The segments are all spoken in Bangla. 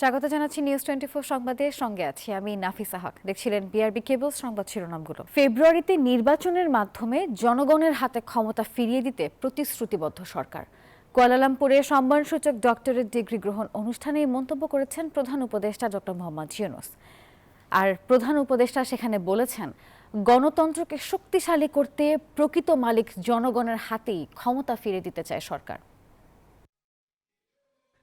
স্বাগত জানাচ্ছি নিউজ 24 সংবাদের সঙ্গে আছি আমি নাফিসা হক। দেখছিলেন বিআরবি কেবল সংবাদ শিরোনামগুলো। ফেব্রুয়ারিতে নির্বাচনের মাধ্যমে জনগণের হাতে ক্ষমতা ফিরিয়ে দিতে প্রতিশ্রুতিবদ্ধ সরকার। কুয়ালালামপুরে সম্মানসূচক ডক্টরেট ডিগ্রি গ্রহণ অনুষ্ঠানে মন্তব্য করেছেন প্রধান উপদেষ্টা ডক্টর মোহাম্মদ ইউনূস। আর প্রধান উপদেষ্টা সেখানে বলেছেন, গণতন্ত্রকে শক্তিশালী করতে প্রকৃত মালিক জনগণের হাতেই ক্ষমতা ফিরিয়ে দিতে চায় সরকার।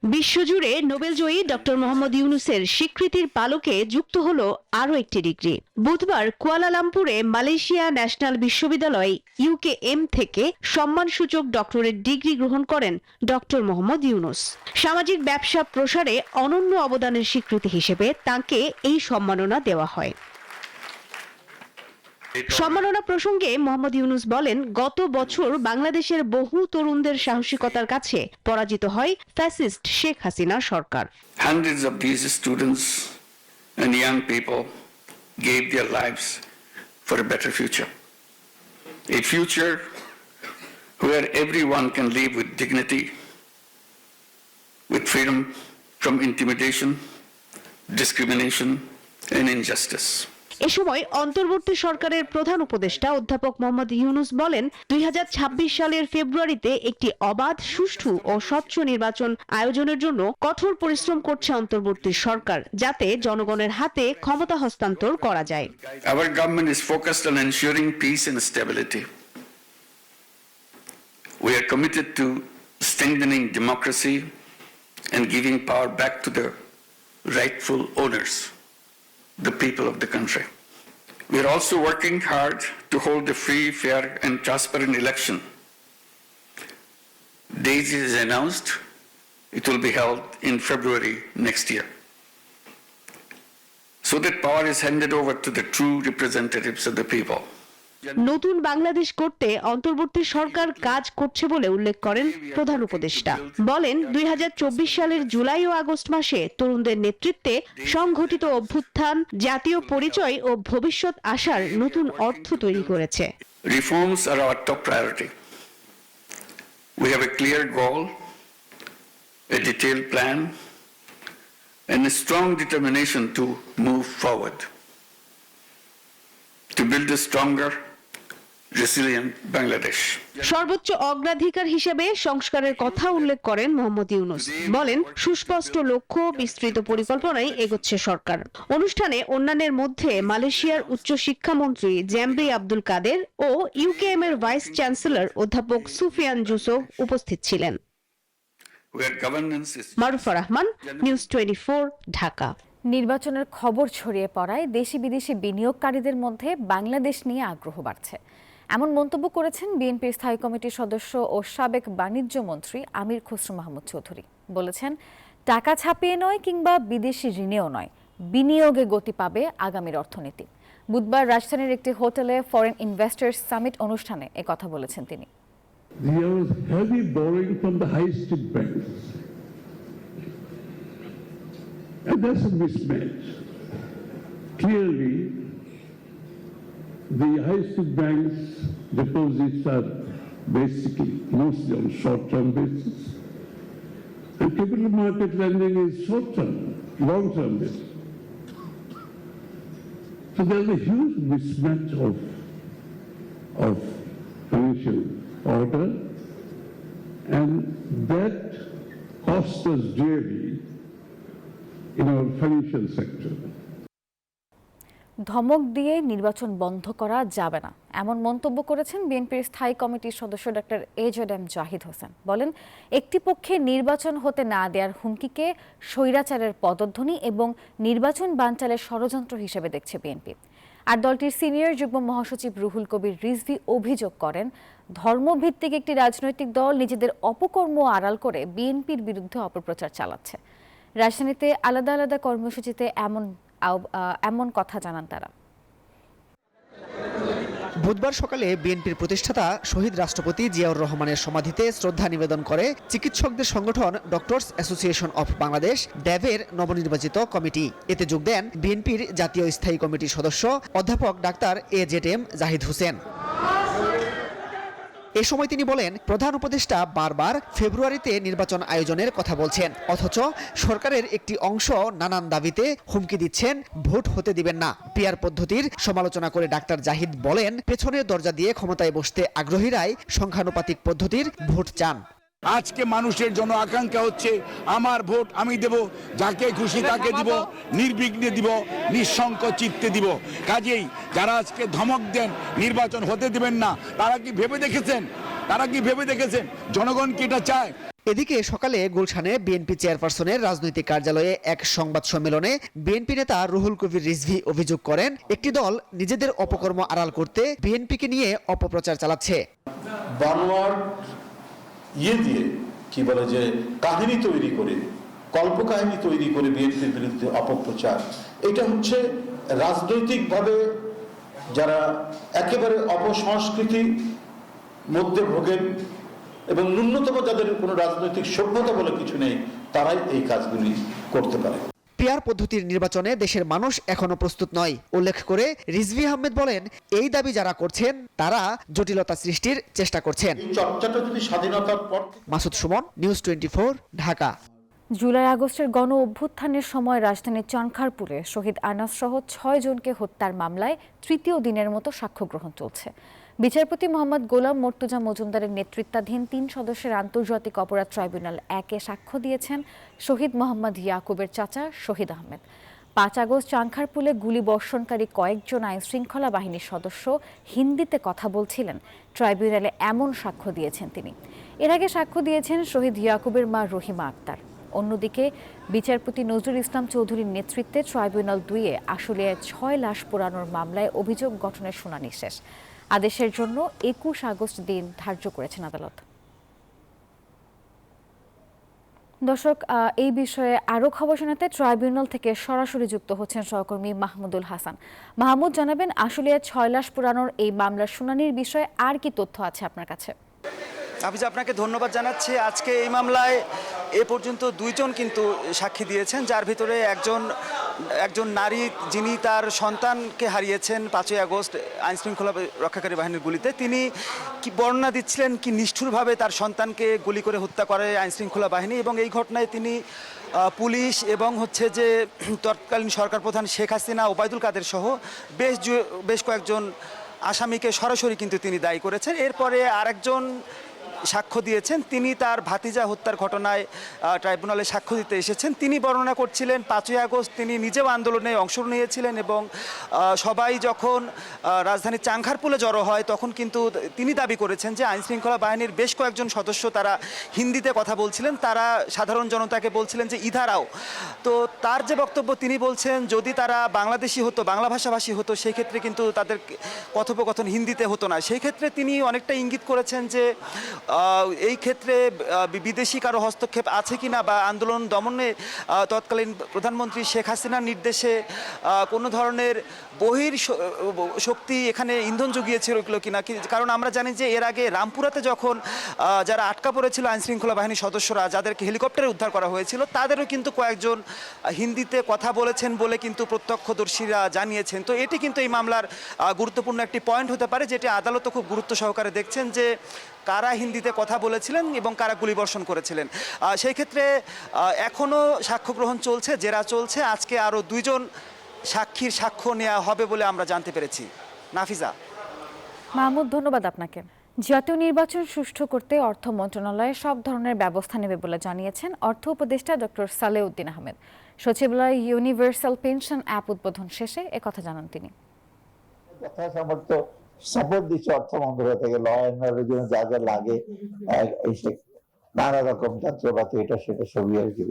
বিশ্বজুড়ে নোবেলজয়ী ডক্টর মোহাম্মদ ইউনূসের স্বীকৃতির পালকে যুক্ত হলো আরও একটি ডিগ্রি। বুধবার কুয়ালালামপুরে মালয়েশিয়া ন্যাশনাল বিশ্ববিদ্যালয় UKM থেকে সম্মানসূচক ডক্টরেট ডিগ্রি গ্রহণ করেন ডক্টর মোহাম্মদ ইউনূস। সামাজিক ব্যবসা প্রসারে অনন্য অবদানের স্বীকৃতি হিসেবে তাঁকে এই সম্মাননা দেওয়া হয়। সম্মাননা প্রসঙ্গে মোহাম্মদ ইউনূস বলেন, গত বছর বাংলাদেশের বহু তরুণদের সাহসিকতার কাছে পরাজিত হয় ফ্যাসিস্ট শেখ হাসিনার সরকার। Hundreds of these students and young people gave their lives for a better future. A future where everyone can live with dignity, with freedom from intimidation, discrimination and injustice. এ সময় অন্তর্বর্তী সরকারের প্রধান উপদেষ্টা অধ্যাপক মোহাম্মদ ইউনূস বলেন, 2026 সালের ফেব্রুয়ারিতে একটি অবাধ, সুষ্ঠু ও স্বচ্ছ নির্বাচন আয়োজনের জন্য কঠোর পরিশ্রম করছে অন্তর্বর্তী সরকার, যাতে জনগণের হাতে ক্ষমতা হস্তান্তর করা যায়। Our government is focused on ensuring peace and stability. We are committed to strengthening democracy and giving power back to the rightful owners, the people of the country. We are also working hard to hold a free, fair and transparent election. Date is announced. It will be held in February next year, so that power is handed over to the true representatives of the people. নতুন বাংলাদেশ করতে অন্তর্বর্তী সরকার কাজ করছে বলে উল্লেখ করেন প্রধান উপদেষ্টা। বলেন, 2024 সালের জুলাই ও আগস্ট মাসে তরুণদের নেতৃত্বে সংগঠিত অভ্যুত্থান জাতীয় পরিচয় ও ভবিষ্যৎ আশার নতুন অর্থ তৈরি করেছে। Reforms are our top priority. We have a clear goal, a detailed plan, and a strong determination to move forward, to build a stronger, resilient Bangladesh. সর্বোচ্চ অগ্রাধিকার হিসেবে সংস্কারের কথা উল্লেখ করেন মোহাম্মদ ইউনূস। বলেন, সুস্পষ্ট লক্ষ্য, বিস্তৃত পরিকল্পনায় এগোচ্ছে সরকার। অনুষ্ঠানে অন্যান্যের মধ্যে মালয়েশিয়ার উচ্চ শিক্ষামন্ত্রী জামরি আব্দুল কাদের ও UKM এর ভাইস চ্যান্সেলর অধ্যাপক সুফিয়ান জুসুফ উপস্থিত ছিলেন। মারুফা রহমান, নিউজ 24, ঢাকা। নির্বাচনের খবর ছড়িয়ে পড়ায় দেশি বিদেশি বিনিয়োগকারীদের মধ্যে বাংলাদেশ নিয়ে আগ্রহ বাড়ছে, এমন মন্তব্য করেছেন বিএনপির স্থায়ী কমিটির সদস্য ও সাবেক বাণিজ্য মন্ত্রী আমির খসরু মাহমুদ চৌধুরী। বলেছেন, টাকা ছাপিয়ে নয় কিংবা বিদেশি ঋণেও নয়, বিনিয়োগে গতি পাবে আগামীর অর্থনীতি। বুধবার রাজধানীর একটি হোটেলে ফরেন ইনভেস্টার্স সামিট অনুষ্ঠানে একথা বলেছেন তিনি। There was heavy borrowing from the high street banks. And that's a mismatch. Clearly, the high street banks deposits are basically mostly on short-term basis. And capital market lending is short-term, long-term basis. So there's a huge mismatch of financial order, and that costs us dearly in our financial sector. ধমক দিয়ে নির্বাচন বন্ধ করা যাবে না, এমন মন্তব্য করেছেন বিএনপির স্থায়ী কমিটির সদস্য ডক্টর AJM জাহিদ হোসেন। বলেন, একটি পক্ষে নির্বাচন হতে না দেওয়ার হুমকিকে স্বৈরাচারের পদধ্বনি এবং নির্বাচন বানচালের ষড়যন্ত্র হিসেবে দেখছে বিএনপি। আর দলটির সিনিয়র যুগ্ম মহাসচিব রুহুল কবির রিজভী অভিযোগ করেন, ধর্মভিত্তিক একটি রাজনৈতিক দল নিজেদের অপকর্ম আড়াল করে বিএনপির বিরুদ্ধে অপপ্রচার চালাচ্ছে। রাজধানীতে আলাদা আলাদা কর্মসূচিতে এমন কথা জানান তারা। বুধবার সকালে বিএনপির প্রতিষ্ঠাতা শহীদ রাষ্ট্রপতি জিয়াউর রহমানের সমাধিতে শ্রদ্ধা নিবেদন করে চিকিৎসকদের সংগঠন ডক্টরস অ্যাসোসিয়েশন অফ বাংলাদেশ ড্যাবের নবনির্বাচিত কমিটি। এতে যোগ দেন বিএনপির জাতীয় স্থায়ী কমিটির সদস্য অধ্যাপক ডাক্তার AJM জাহিদ হোসেন। এ সময় তিনি বলেন, প্রধান উপদেষ্টা বারবার ফেব্রুয়ারিতে নির্বাচন আয়োজনের কথা বলছেন, অথচ সরকারের একটি অংশ নানান দাবিতে হুমকি দিচ্ছেন ভোট হতে দিবেন না। পিআর পদ্ধতির সমালোচনা করে ডাক্তার জাহিদ বলেন, পেছনের দরজা দিয়ে ক্ষমতায় বসতে আগ্রহীরাই সংখ্যানুপাতিক পদ্ধতির ভোট চান। আজকে মানুষের জন্য আকাঙ্ক্ষা হচ্ছে আমার ভোট আমি দেব, যাকে খুশি তাকে দিব, নির্বিঘ্নে দিব, নিঃশঙ্ক চিত্তে দিব। কাজেই যারা আজকে ধমক দেন নির্বাচন হতে দিবেন না, তারা কি ভেবে দেখেছেন জনগণ কি এটা চায়? এদিকে সকালে গুলশানে বিএনপি চেয়ারপারসনের রাজনৈতিক কার্যালয়ে এক সংবাদ সম্মেলনে বিএনপি নেতা রুহুল কবির রিজভী অভিযোগ করেন, একটি দল নিজেদের অপকর্ম আড়াল করতে বিএনপিকে নিয়ে অপপ্রচার চালাচ্ছে। দিয়ে কি বলে যে কাহিনী তৈরি করে, কল্পকাহিনী তৈরি করে বিএনপির বিরুদ্ধে অপপ্রচার, এটা হচ্ছে রাজনৈতিকভাবে যারা একেবারে অপসংস্কৃতির মধ্যে ভোগেন এবং ন্যূনতম যাদের কোনো রাজনৈতিক সভ্যতা বলে কিছু নেই, তারাই এই কাজগুলি করতে পারে। পিআর পদ্ধতির নির্বাচনে দেশের মানুষ এখনো প্রস্তুত নয় উল্লেখ করে রিজভী আহমেদ বলেন, এই দাবি যারা করছেন তারা জটিলতা সৃষ্টির চেষ্টা করছেন। চর্চাটা যদি স্বাধীনতার পর। মাসুদ সুমন, নিউজ 24, ঢাকা। জুলাই আগস্টের গণ অভ্যুত্থানের সময় রাজধানীর চানখারপুলে শহীদ আনাস সহ 6 জনকে হত্যার মামলায় তৃতীয় দিনের মতো সাক্ষ্য গ্রহণ চলছে। বিচারপতি মোহাম্মদ গোলাম মর্তুজা মজুমদারের নেতৃত্বাধীন 3 সদস্যের আন্তর্জাতিক অপরাধ ট্রাইব্যুনাল 1-এ সাক্ষ্য দিয়েছেন শহীদ মোহাম্মদ ইয়াকুবের চাচা শহীদ আহমেদ। 5 আগস্ট চানখারপুলে গুলি বর্ষণকারী কয়েকজন আইনশৃঙ্খলা বাহিনীর সদস্য হিন্দিতে কথা বলছিলেন, ট্রাইব্যুনালে এমন সাক্ষ্য দিয়েছেন তিনি। এর আগে সাক্ষ্য দিয়েছেন শহীদ ইয়াকুবের মা রহিমা আক্তার। অন্যদিকে বিচারপতি নজরুল ইসলাম চৌধুরীর নেতৃত্বে ট্রাইব্যুনাল 2-এ আশুলিয়ায় 6 লাশ পোড়ানোর মামলায় অভিযোগ গঠনের শুনানি শেষ। আদেশের জন্য 21 আগস্ট দিন ধার্য করেছেন আদালত। দর্শক, এই বিষয়ে আরও খবর শোনাতে ট্রাইব্যুনাল থেকে সরাসরি যুক্ত হচ্ছেন সহকর্মী মাহমুদুল হাসান। মাহমুদ, জানাবেন আশুলিয়ায় 6 লাশ পোড়ানোর এই মামলার শুনানির বিষয়ে আর কি তথ্য আছে আপনার কাছে? হাফিজ, আপনাকে ধন্যবাদ জানাচ্ছি। আজকে এই মামলায় এ পর্যন্ত 2 জন কিন্তু সাক্ষী দিয়েছেন, যার ভিতরে একজন নারী যিনি তার সন্তানকে হারিয়েছেন 5ই আগস্ট আইনশৃঙ্খলা রক্ষাকারী বাহিনীর গুলিতে। তিনি কি বর্ণনা দিচ্ছিলেন কি নিষ্ঠুরভাবে তার সন্তানকে গুলি করে হত্যা করে আইনশৃঙ্খলা বাহিনী, এবং এই ঘটনায় তিনি পুলিশ এবং হচ্ছে যে তৎকালীন সরকার প্রধান শেখ হাসিনা, ওবায়দুল কাদের সহ বেশ কয়েকজন আসামিকে সরাসরি কিন্তু তিনি দায়ী করেছেন। এরপরে আরেকজন সাক্ষ্য দিয়েছেন, তিনি তার ভাতিজা হত্যার ঘটনায় ট্রাইব্যুনালে সাক্ষ্য দিতে এসেছেন। তিনি বর্ণনা করছিলেন 5ই আগস্ট তিনি নিজেও আন্দোলনে অংশ নিয়েছিলেন এবং সবাই যখন রাজধানীর চানখারপুলে জড়ো হয় তখন কিন্তু তিনি দাবি করেছেন যে আইনশৃঙ্খলা বাহিনীর বেশ কয়েকজন সদস্য তারা হিন্দিতে কথা বলছিলেন, তারা সাধারণ জনতাকে বলছিলেন যে ইধারাও। তো তার যে বক্তব্য, তিনি বলছেন যদি তারা বাংলাদেশি হতো, বাংলা ভাষাভাষী হতো, সেই ক্ষেত্রে কিন্তু তাদের কথোপকথন হিন্দিতে হতো না। সেই ক্ষেত্রে তিনি অনেকটা ইঙ্গিত করেছেন যে এই ক্ষেত্রে বিদেশি কারো হস্তক্ষেপ আছে কিনা বা আন্দোলন দমনে তৎকালীন প্রধানমন্ত্রী শেখ হাসিনার নির্দেশে কোনো ধরনের বহির শক্তি এখানে ইন্ধন জুগিয়েছিল কিনা। কারণ আমরা জানি যে এর আগে রামপুরাতে যখন যারা আটকা পড়েছিল আইনশৃঙ্খলা বাহিনীর সদস্যরা, যাদেরকে হেলিকপ্টারে উদ্ধার করা হয়েছিল, তাদেরও কিন্তু কয়েকজন হিন্দিতে কথা বলেছেন বলে কিন্তু প্রত্যক্ষদর্শীরা জানিয়েছেন। তো এটি কিন্তু এই মামলার গুরুত্বপূর্ণ একটি পয়েন্ট হতে পারে, যেটি আদালতও খুব গুরুত্ব সহকারে দেখছেন যে কারা হিন্দিতে কথা বলেছিলেন এবং কারা গুলিবর্ষণ করেছিলেন। সেই ক্ষেত্রে এখনও সাক্ষ্য গ্রহণ চলছে, জেরা চলছে। আজকে আরও 2 জন সাক্ষীর সাক্ষ্য নেওয়া হবে বলে আমরা জানতে পেরেছি। নাফিজা। মাহমুদ, ধন্যবাদ আপনাকে। জাতীয় নির্বাচন সুষ্ঠু করতে অর্থ মন্ত্রণালয় সব ধরনের ব্যবস্থা নেবে বলে জানিয়েছেন অর্থ উপদেষ্টা ডক্টর সালেউদ্দিন আহমেদ। সচিবালয় ইউনিভার্সাল পেনশন অ্যাপ উদ্বোধন শেষে একথা জানান তিনি। সাপোর্ট দিচ্ছে অর্থ মন্ত্রণালয় থেকে, ল অ্যান্ড অর্ডারের জন্য যা যা লাগে, নানা রকম যন্ত্রপাতি, এটা সেটা সবই আর কি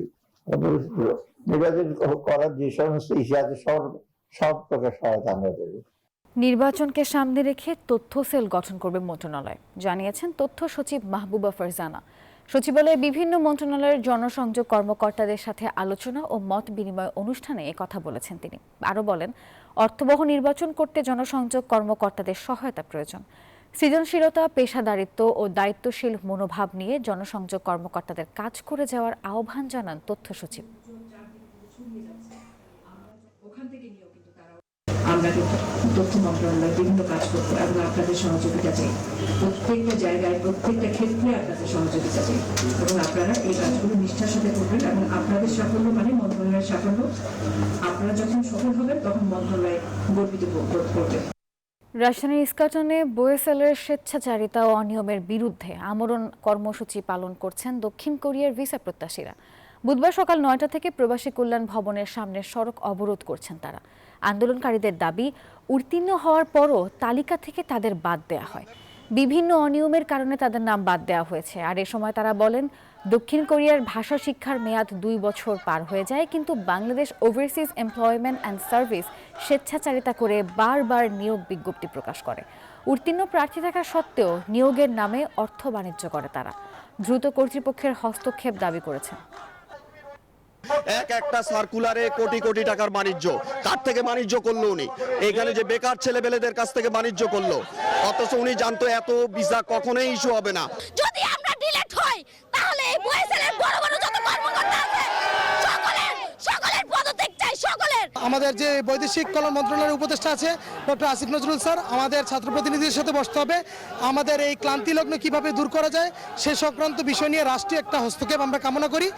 নির্বাচন করার যে সমস্ত ইস্যু আছে সব প্রকার সহায়তা আমরা দেবো। নির্বাচনকে সামনে রেখে তথ্য সেল গঠন করবে মন্ত্রণালয়, জানিয়েছেন তথ্য সচিব মাহবুবা ফারজানা। সচিবালয়ে বিভিন্ন মন্ত্রণালয়ের জনসংযোগ কর্মকর্তাদের সাথে আলোচনা ও মত বিনিময় অনুষ্ঠানে একথা বলেছেন তিনি। আরও বলেন, অর্থবহ নির্বাচন করতে জনসংযোগ কর্মকর্তাদের সহায়তা প্রয়োজন। সৃজনশীলতা, পেশাদারিত্ব ও দায়িত্বশীল মনোভাব নিয়ে জনসংযোগ কর্মকর্তাদের কাজ করে যাওয়ার আহ্বান জানান তথ্য সচিব। আমরা তথ্য মন্ত্রণালয় বিভিন্ন কাজ করবো এবং আপনাদের সহযোগিতা চাই, প্রত্যেকটা জায়গায় প্রত্যেকটা ক্ষেত্রে আপনাদের সহযোগিতা চাই এবং আপনারা এই কাজগুলো নিষ্ঠার সাথে করবেন এবং আপনাদের সাফল্য মানে মন্ত্রণালয়ের সাফল্য। আপনারা যখন সফল হবেন তখন মন্ত্রণালয় গর্বিত বোধ করবে। রাজধানীর ইস্কাটনে বোয়েসেলের স্বেচ্ছাচারিতা ও অনিয়মের বিরুদ্ধে আমরণ কর্মসূচি পালন করছেন দক্ষিণ কোরিয়ার ভিসা প্রত্যাশীরা। বুধবার সকাল 9টা থেকে প্রবাসী কল্যাণ ভবনের সামনে সড়ক অবরোধ করছেন তারা। আন্দোলনকারীদের দাবি, উত্তীর্ণ হওয়ার পরও তালিকা থেকে তাদের বাদ দেওয়া হয়। বিভিন্ন অনিয়মের কারণে তাদের নাম বাদ দেওয়া হয়েছে। আর এ সময় তারা বলেন, দক্ষিণ কোরিয়ার ভাষা শিক্ষার মেয়াদ 2 বছর পার হয়ে যায়, কিন্তু Bangladesh overseas employment and service স্বেচ্ছাচারিতা করে বারবার নিয়োগ বিজ্ঞপ্তি প্রকাশ করে। উত্তীর্ণ প্রার্থী থাকা সত্ত্বেও নিয়োগের নামে অর্থ বাণিজ্য করে তারা। দ্রুত কর্তৃপক্ষের হস্তক্ষেপ দাবি করেছেন। একটা সার্কুলারে কোটি কোটি টাকার বাণিজ্য, কার থেকে বাণিজ্য করলো উনি? এখানে যে বেকার ছেলেবেলেদের কাছ থেকে বাণিজ্য করলো, অথচ উনি জানতো এত ভিসা কখনোই ইস্যু হবে না। যদি আমরা ডিলেট হই তাহলে এই বয়েসেলের বড় বড় যত কর্মকর্তা আছে সকলের পদত্যাগ চাই, সকলের। আমাদের যে বৈদেশিক কল্যাণ মন্ত্রণালয়ের উপদেষ্টা আছে ডক্টর আসিফ নজরুল স্যার, আমাদের ছাত্র প্রতিনিধিদের সাথে বসতে হবে। আমাদের এই ক্লান্তি লগ্ন কিভাবে দূর করা যায় সে সংক্রান্ত বিষয় নিয়ে রাষ্ট্রীয় একটা হস্তক্ষেপ আমরা কামনা করি।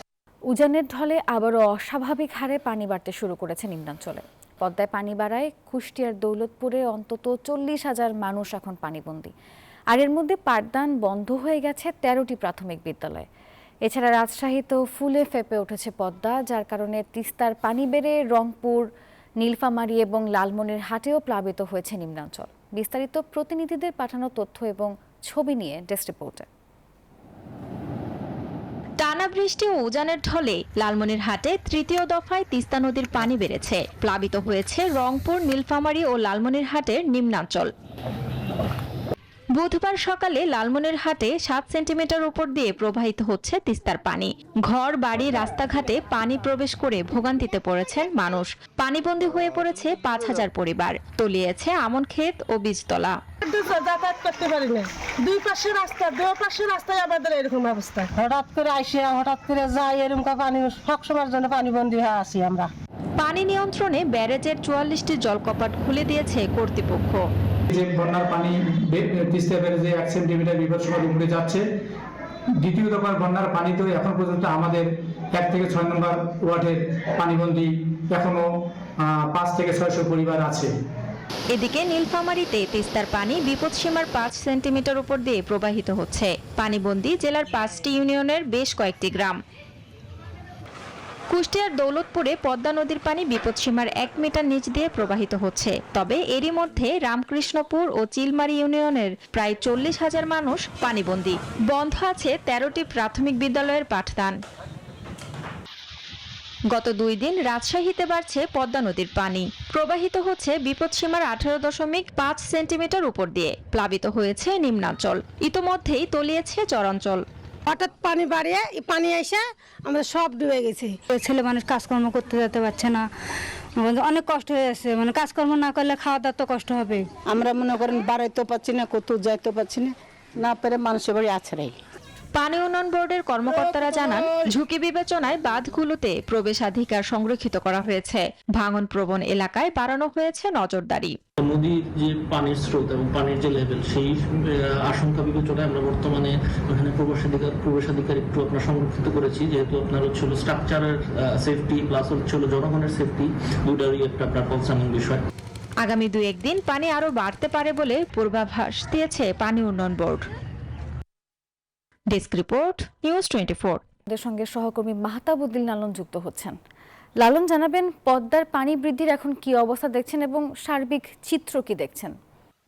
উজানের ঢলে আবারও অস্বাভাবিক হারে পানি বাড়তে শুরু করেছে নিম্নাঞ্চলে। পদ্মায় পানি বাড়ায় কুষ্টিয়ার দৌলতপুরে অন্তত 40,000 মানুষ এখন পানিবন্দী। আর এর মধ্যে পাঠদান বন্ধ হয়ে গেছে 13টি প্রাথমিক বিদ্যালয়। এছাড়া রাজশাহীতেও ফুলে ফেপে উঠেছে পদ্মা, যার কারণে তিস্তার পানি বেড়ে রংপুর, নীলফামারী এবং লালমনিরহাটেও প্লাবিত হয়েছে নিম্নাঞ্চল। বিস্তারিত প্রতিনিধিদের পাঠানো তথ্য এবং ছবি নিয়ে ডেস্ক রিপোর্টে। টানা বৃষ্টি ও উজানের ঢলে লালমনিরহাটে তৃতীয় দফায় তিস্তা নদীর পানি বেড়েছে। প্লাবিত হয়েছে রংপুর, নীলফামারী ও লালমনিরহাটের নিম্নাঞ্চল। বুধবার সকালে লালমনিরহাটে 7 সেন্টিমিটার উপর দিয়ে প্রবাহিত হচ্ছে তিস্তার পানি। ঘর বাড়ি রাস্তাঘাটে পানি প্রবেশ করে ভোগান্তিতে পড়েছেন মানুষ। পানিবন্দী হয়ে পড়েছে 5,000 পরিবার। তলিয়েছে আমন ক্ষেত ও বীজতলা। যাতায়াত করতে পারি না, দুই পাশে রাস্তায় আমাদের এরকম অবস্থা। হঠাৎ করে আইসে হঠাৎ করে যাই, এরকম পানি সবসময়ের জন্য পানিবন্দী হয়ে আসি আমরা। পানি নিয়ন্ত্রণে ব্যারেজের 44টি জলকপাট খুলে দিয়েছে কর্তৃপক্ষ। যে বন্যার পানি তিস্তা ব্যারেজে 1 সেন্টিমিটার বিপদসীমার উপরে যাচ্ছে। দ্বিতীয় দফার বন্যার পানি তো এখন পর্যন্ত আমাদের 1 থেকে 6 নম্বর ওয়ার্ডের পানিবন্দী এখনো 5 থেকে 600 পরিবার আছে। এদিকে নীলফামারীতে তিস্তার পানি বিপদসীমার 5 সেন্টিমিটার উপর দিয়ে প্রবাহিত হচ্ছে। পানিবন্দী জেলার 5টি ইউনিয়নের বেশ কয়েকটি গ্রাম। কুষ্টিয়ার দৌলতপুরে পদ্মা নদীর পানি বিপদসীমার 1 মিটার নিচ দিয়ে প্রবাহিত হচ্ছে। তবে এরই মধ্যে রামকৃষ্ণপুর ও চিলমারি ইউনিয়নের প্রায় 40,000 মানুষ পানিবন্দী। বন্ধ আছে 13টি প্রাথমিক বিদ্যালয়ের পাঠদান। গত 2 দিন রাজশাহীতে বাড়ছে পদ্মা নদীর পানি। প্রবাহিত হচ্ছে বিপদসীমার 18.5 সেন্টিমিটার উপর দিয়ে। প্লাবিত হয়েছে নিম্নাঞ্চল। ইতোমধ্যেই তলিয়েছে চরাঞ্চল। হঠাৎ পানি বাড়িয়ে পানি এসে আমাদের সব ডুবে গেছে। ছেলে মানুষ কাজকর্ম করতে যেতে পারছে না, অনেক কষ্ট হয়ে যাচ্ছে। মানে কাজকর্ম না করলে খাওয়া দাওয়া তো কষ্ট হবে। আমরা মনে করেন বাড়াইতে পারছি না, কোথাও যাইতে পারছি না, না পেরে মানুষের বাড়ি আছড়াই। পানি উন্নয়ন বোর্ডের কর্মকর্তারা জানান, ঝুঁকি বিবেচনায় বাঁধগুলোতে প্রবেশাধিকার সংরক্ষিত করা হয়েছে। ভাঙন প্রবণ এলাকায় বাড়ানো হয়েছে নজরদারি। নদীর যে পানির স্রোত এবং পানির যে লেভেল, সেই আশঙ্কা বিবেচনায় আমরা বর্তমানে ওখানে প্রবেশাধিকার একটু আপনার সংরক্ষিত করেছি, যেহেতু আপনার হচ্ছিল স্ট্রাকচারের সেফটি প্লাস হচ্ছিল জনগণের সেফটি, দুটারই একটা আপনার কনসার্নিং বিষয়। আগামী 2-1 দিন পানি আরো বাড়তে পারে বলে পূর্বাভাস দিয়েছে পানি উন্নয়ন বোর্ড। Desk report, news 24। আমাদের সঙ্গে সহকর্মী মাহতাবুদ্দিন লালন যুক্ত হচ্ছেন। লালন, জানাবেন পদ্মার পানি বৃদ্ধির এখন কি অবস্থা দেখছেন এবং সার্বিক চিত্র কি দেখছেন?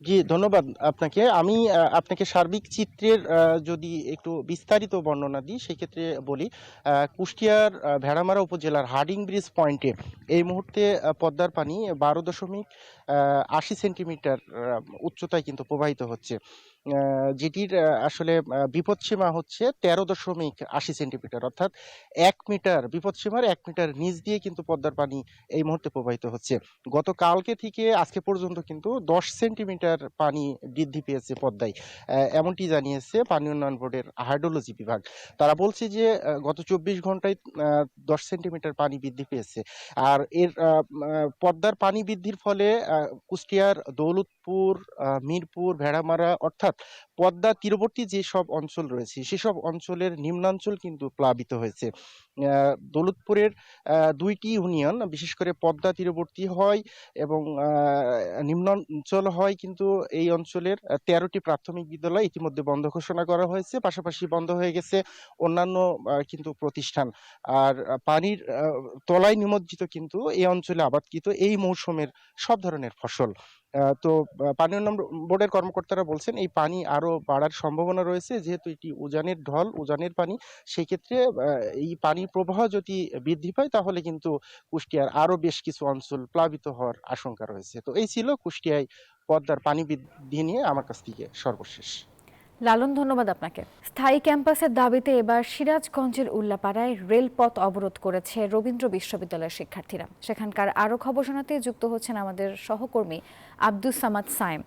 জি, ধন্যবাদ আপনাকে। আমি আপনাকে সার্বিক চিত্রের যদি একটু বিস্তারিত বর্ণনা দিই, সেক্ষেত্রে বলি, কুষ্টিয়ার ভেড়ামারা উপজেলার হার্ডিং ব্রিজ পয়েন্টে এই মুহূর্তে পদ্মার পানি 12.80 সেন্টিমিটার উচ্চতায় কিন্তু প্রবাহিত হচ্ছে, যেটির আসলে বিপদসীমা হচ্ছে 13.80 সেন্টিমিটার, অর্থাৎ 1 মিটার বিপদসীমার 1 মিটার নিচ দিয়ে কিন্তু পদ্মার পানি এই মুহূর্তে প্রবাহিত হচ্ছে। গতকালকে থেকে আজকে পর্যন্ত কিন্তু 10 সেন্টিমিটার পানি বৃদ্ধি পেয়েছে পদ্মায়, এমনটি জানিয়েছে পানি উন্নয়ন বোর্ডের হাইড্রোলজি বিভাগ। তারা বলছে যে গত 24 ঘন্টায় 10 সেন্টিমিটার পানি বৃদ্ধি পেয়েছে। আর এর পদ্মার পানি বৃদ্ধির ফলে কুষ্টিয়ার দৌলতপুর, মিরপুর, ভেড়ামারা অর্থাৎ পদ্মা তীরবর্তী যেসব অঞ্চল রয়েছে সেসব অঞ্চলের নিম্নাঞ্চল কিন্তু প্লাবিত হয়েছে। দৌলতপুরের 2টি ইউনিয়ন বিশেষ করে পদ্মা তীরবর্তী হয় এবং নিম্নাঞ্চল হয়, কিন্তু এই অঞ্চলের 13টি প্রাথমিক বিদ্যালয় ইতিমধ্যে বন্ধ ঘোষণা করা হয়েছে, পাশাপাশি বন্ধ হয়ে গেছে অন্যান্য কিন্তু প্রতিষ্ঠান। আর পানির তলায় নিমজ্জিত কিন্তু এই অঞ্চলে আবাদকৃত এই মৌসুমের সব ধরনের ফসল। তো পানি উন্নয়ন বোর্ডের কর্মকর্তারা বলছেন এই পানি আরো বাড়ার সম্ভাবনা রয়েছে, যেহেতু এটি উজানের ঢল, উজানের পানি। সেই ক্ষেত্রে এই পানির প্রবাহ যদি বৃদ্ধি পায় তাহলে কিন্তু কুষ্টিয়ার আরো বেশ কিছু অঞ্চল প্লাবিত হওয়ার আশঙ্কা রয়েছে। তো এই ছিল কুষ্টিয়ায় পদ্মার পানি বৃদ্ধি নিয়ে আমার কাছ থেকে সর্বশেষ। লালন, ধন্যবাদ আপনাকে। স্থায়ী ক্যাম্পাসের দাবিতে এবার সিরাজগঞ্জের উল্লাপাড়ায় রেলপথ অবরোধ করেছে রবীন্দ্র বিশ্ববিদ্যালয়ের শিক্ষার্থীরা। সেখানকার আরো খবর শোনাতে যুক্ত হচ্ছেন আমাদের সহকর্মী আব্দুস সামাদ সায়েম।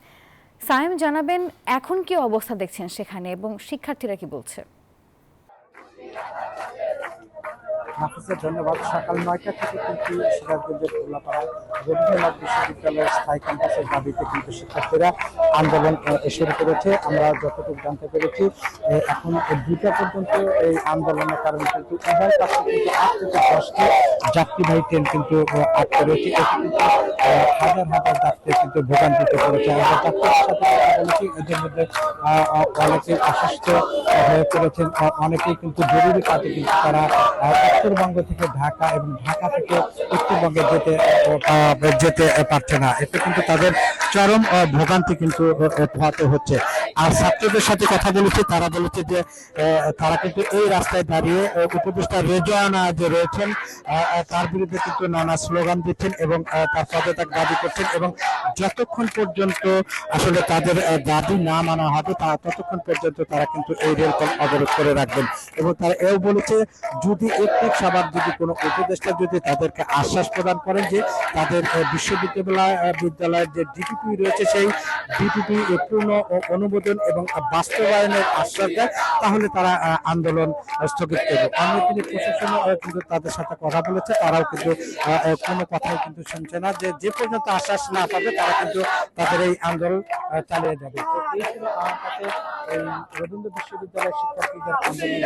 সায়েম, জানাবেন এখন কি অবস্থা দেখছেন সেখানে এবং শিক্ষার্থীরা কি বলছে? ধন্যবাদ। সকাল 9টা থেকে কিন্তু সিরাজগঞ্জের উল্লাপাড়ায় রবীন্দ্রনাথ বিশ্ববিদ্যালয়ের স্থায়ী ক্যাম্পাসের দাবিতে কিন্তু শিক্ষার্থীরা আন্দোলন শুরু করেছে। আমরা যতটুকু জানতে পেরেছি এখন 2টা পর্যন্ত এই আন্দোলনের কারণে কিন্তু উভয় পাশে কিন্তু 8 থেকে 10টি যাত্রীবাহী ট্রেন কিন্তু আটকে রয়েছে। এটি কিন্তু হাজার হাজার যাত্রী কিন্তু ভোগান্তিতে পড়েছে। আমরা যাত্রীদের সাথে কথা বলেছি, এদের মধ্যে অনেকে অসুস্থ হয়ে পড়েছেন, অনেকেই কিন্তু জরুরি কাজে কিন্তু তারা উত্তরবঙ্গ থেকে ঢাকা এবং ঢাকা থেকে উত্তরবঙ্গে যেতে পারছে না। এতে কিন্তু তাদের চরম ভোগান্তি কিন্তু পোহাতে হচ্ছে। আর ছাত্রদের সাথে কথা বলেছি, তারা বলেছে যে তারা কিন্তু এই রাস্তায় দাঁড়িয়ে উপদেষ্টা রেজওয়ানা যে রয়েছেন তার বিরুদ্ধে কিন্তু নানা স্লোগান দিচ্ছেন এবং তার পদত্যাগ দাবি করছেন, এবং যতক্ষণ পর্যন্ত আসলে তাদের দাবি না মানা হবে ততক্ষণ পর্যন্ত তারা কিন্তু এই রেলপথ অবরোধ করে রাখবেন। এবং তারা এও বলেছে যদি একটি সবার যদি কোনো উপদেষ্টা যদি তাদেরকে আশ্বাস প্রদান করেন যে তাদের বিদ্যালয়ের যে ডিপিপি রয়েছে সেই ডিপিপি পূর্ণ অনুমোদন এবং বাস্তবায়নের আশ্বাস দেয়, তাহলে তারা আন্দোলন স্থগিত করবে। অন্যদিকে প্রশাসন কিন্তু তাদের সাথে কথা বলেছে, তারাও কিন্তু কোনো কথাই কিন্তু শুনছে না, যে পর্যন্ত আশ্বাস না পাবে তারা কিন্তু তাদের এই আন্দোলন চালিয়ে যাবে। তো এই ছিল আমার কাছে এই রবীন্দ্র বিশ্ববিদ্যালয়ের শিক্ষার্থীদের আন্দোলন।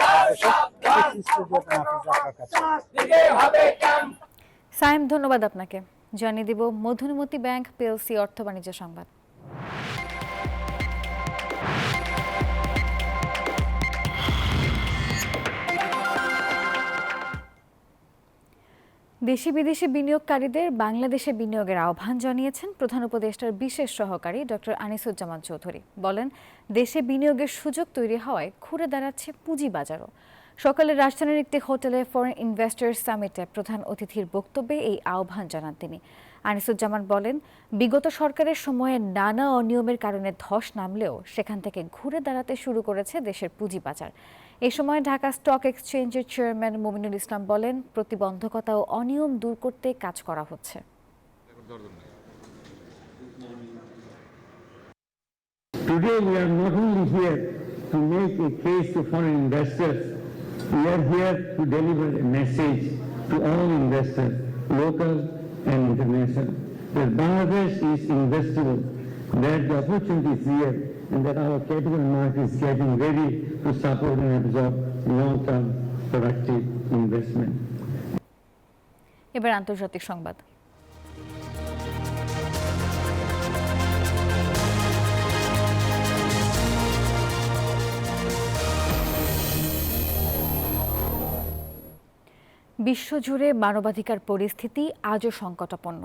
সায়েম, ধন্যবাদ আপনাকে। জানিয়ে দিব মধুমতি ব্যাংক পিএলসি অর্থ বাণিজ্য সংবাদ। দেশি বিদেশি বিনিয়োগকারীদের বাংলাদেশে বিনিয়োগের আহ্বান জানিয়েছেন প্রধান উপদেষ্টার বিশেষ সহকারী ডক্টর আনিসুজ্জামান চৌধুরী। বলেন, দেশে বিনিয়োগের সুযোগ তৈরি হওয়ায় ঘুরে দাঁড়াচ্ছে পুঁজিবাজারও। সকালে রাজধানীর একটি হোটেলে ফরেন ইনভেস্টর্স সামিটে প্রধান অতিথির বক্তব্যে এই আহ্বান জানান তিনি। আনিসুজ্জামান বলেন, বিগত সরকারের সময়ে নানা অনিয়মের কারণে ধস নামলেও সেখান থেকে ঘুরে দাঁড়াতে শুরু করেছে দেশের পুঁজিবাজার। এই সময় ঢাকা স্টক এক্সচেঞ্জের চেয়ারম্যান মুমিনুল ইসলাম বলেন, প্রতিবন্ধকতা ও অনিয়ম দূর করতে কাজ করা হচ্ছে। Today we are not only here to make a case to foreign investors, we are here to deliver a message to all investors, local and international, that Bangladesh is investable, that the opportunity is here, and that our capital market is getting ready to support and absorb long-term productive investment. এবার আন্তর্জাতিক সংবাদ। বিশ্বজুড়ে মানবাধিকার পরিস্থিতি আজও সংকটাপন্ন।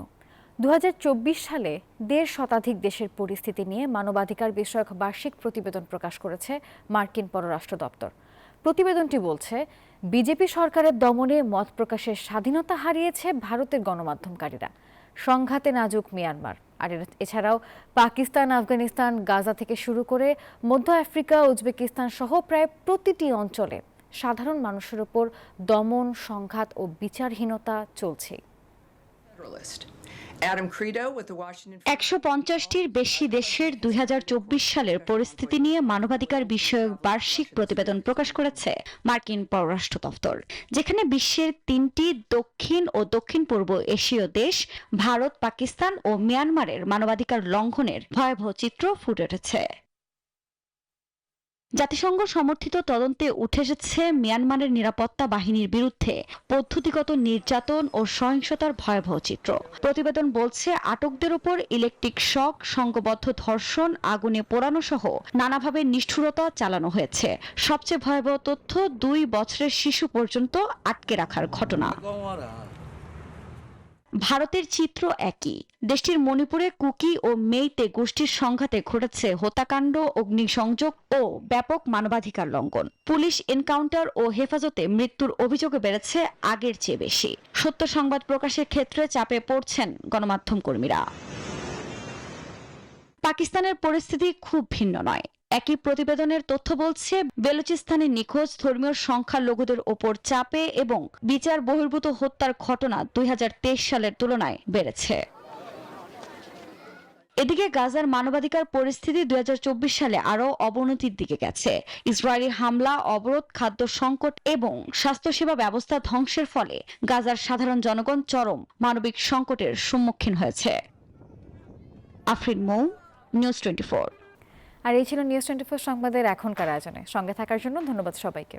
2024 সালে 1.5 শতাধিক দেশের পরিস্থিতি নিয়ে মানবাধিকার বিষয়ক বার্ষিক প্রতিবেদন প্রকাশ করেছে মার্কিন পররাষ্ট্র দপ্তর। প্রতিবেদনটি বলছে, বিজেপি সরকারের দমনে মত প্রকাশের স্বাধীনতা হারিয়েছে ভারতের গণমাধ্যমকারীরা। সংঘাতে নাজুক মিয়ানমার, আর এছাড়াও পাকিস্তান, আফগানিস্তান, গাজা থেকে শুরু করে মধ্য আফ্রিকা, উজবেকিস্তান সহ প্রায় প্রতিটি অঞ্চলে সাধারণ মানুষের উপর দমন, সংঘাত ও বিচারহীনতা চলছে। Adam Credo with the Washington 150টির বেশি দেশের 2024 সালের পরিস্থিতি নিয়ে মানবাধিকার বিষয়ক বার্ষিক প্রতিবেদন প্রকাশ করেছে মার্কিন পররাষ্ট্র দপ্তর, যেখানে বিশ্বের 3টি দক্ষিণ ও দক্ষিণ পূর্ব এশীয় দেশ ভারত, পাকিস্তান ও মিয়ানমারের মানবাধিকার লঙ্ঘনের ভয়াবহ চিত্র ফুটে উঠেছে। জাতিসংঘ সমর্থিত তদন্তে উঠে এসেছে মিয়ানমারের নিরাপত্তা বাহিনীর বিরুদ্ধে পদ্ধতিগত নির্যাতন ও সহিংসতার ভয়াবহ চিত্র। প্রতিবেদন বলছে, আটকদের উপর ইলেকট্রিক শক, সংঘবদ্ধ ধর্ষণ, আগুনে পোড়ানো সহ নানাভাবে নিষ্ঠুরতা চালানো হয়েছে। সবচেয়ে ভয়াবহ তথ্য, 2 বছরের শিশু পর্যন্ত আটকে রাখার ঘটনা। ভারতের চিত্র একই। দেশটির মণিপুরে কুকি ও মেইতে গোষ্ঠীর সংঘাতে ঘটেছে হত্যাকাণ্ড, অগ্নিসংযোগ ও ব্যাপক মানবাধিকার লঙ্ঘন। পুলিশ এনকাউন্টার ও হেফাজতে মৃত্যুর অভিযোগে বেড়েছে আগের চেয়ে বেশি। সত্য সংবাদ প্রকাশের ক্ষেত্রে চাপে পড়ছেন গণমাধ্যম কর্মীরা। পাকিস্তানের পরিস্থিতি খুব ভিন্ন নয়। একই প্রতিবেদনের তথ্য বলছে, বেলুচিস্তানে নিখোঁজ ধর্মীয় সংখ্যালঘুদের ওপর চাপে এবং বিচার বহির্ভূত হত্যার ঘটনা 2023 সালের তুলনায় বেড়েছে। এদিকে গাজার মানবাধিকার পরিস্থিতি 2024 সালে আরও অবনতির দিকে গেছে। ইসরায়েলি হামলা, অবরোধ, খাদ্য সংকট এবং স্বাস্থ্যসেবা ব্যবস্থা ধ্বংসের ফলে গাজার সাধারণ জনগণ চরম মানবিক সংকটের সম্মুখীন হয়েছে। আফরিন মৌ, নিউজ 24। আর এই ছিল নিউজ 24 সংবাদের এখনকার আয়োজনে। সঙ্গে থাকার জন্য ধন্যবাদ সবাইকে।